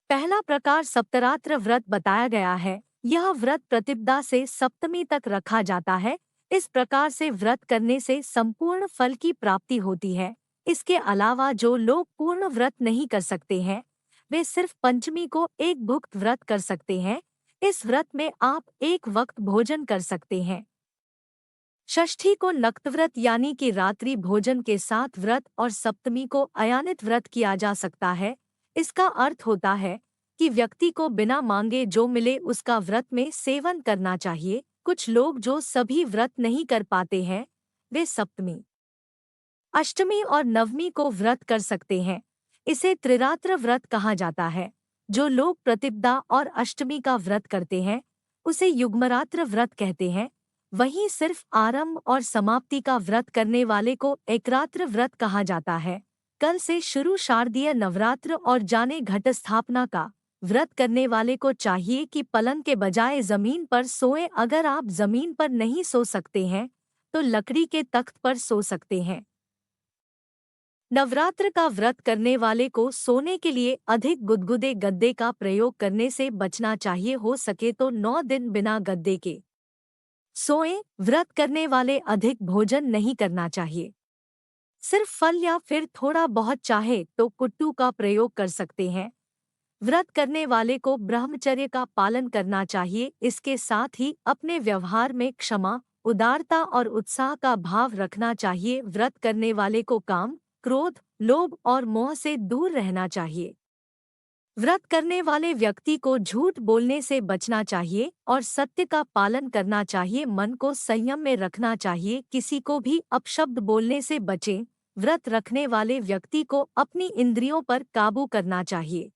पहला प्रकार सप्तरात्र व्रत बताया गया है। यह व्रत प्रतिपदा से सप्तमी तक रखा जाता है। इस प्रकार से व्रत करने से संपूर्ण फल की प्राप्ति होती है। इसके अलावा जो लोग पूर्ण व्रत नहीं कर सकते हैं, वे सिर्फ पंचमी को एक भुक्त व्रत कर सकते हैं। इस व्रत में आप एक वक्त भोजन कर सकते हैं। षष्ठी को नक्तव्रत यानी कि रात्रि भोजन के साथ व्रत और सप्तमी को अयानित व्रत किया जा सकता है। इसका अर्थ होता है कि व्यक्ति को बिना मांगे जो मिले उसका व्रत में सेवन करना चाहिए। कुछ लोग जो सभी व्रत नहीं कर पाते हैं, वे सप्तमी, अष्टमी और नवमी को व्रत कर सकते हैं। इसे त्रिरात्र व्रत कहा जाता है। जो लोग प्रतिपदा और अष्टमी का व्रत करते हैं, उसे युग्मरात्र व्रत कहते हैं। वहीं सिर्फ आरंभ और समाप्ति का व्रत करने वाले को एकरात्र व्रत कहा जाता है। कल से शुरू शारदीय नवरात्र और जाने घट स्थापना का व्रत करने वाले को चाहिए कि पलंग के बजाय जमीन पर सोएं। अगर आप जमीन पर नहीं सो सकते हैं, तो लकड़ी के तख्त पर सो सकते हैं। नवरात्र का व्रत करने वाले को सोने के लिए अधिक गुदगुदे गद्दे का प्रयोग करने से बचना चाहिए। हो सके तो 9 दिन बिना गद्दे के सोएं। व्रत करने वाले अधिक भोजन नहीं करना चाहिए। सिर्फ फल या फिर थोड़ा बहुत चाहे तो कुट्टू का प्रयोग कर सकते हैं। व्रत करने वाले को ब्रह्मचर्य का पालन करना चाहिए। इसके साथ ही अपने व्यवहार में क्षमा, उदारता और उत्साह का भाव रखना चाहिए। व्रत करने वाले को काम, क्रोध, लोभ और मोह से दूर रहना चाहिए। व्रत करने वाले व्यक्ति को झूठ बोलने से बचना चाहिए और सत्य का पालन करना चाहिए। मन को संयम में रखना चाहिए। किसी को भी अपशब्द बोलने से बचें। व्रत रखने वाले व्यक्ति को अपनी इंद्रियों पर काबू करना चाहिए।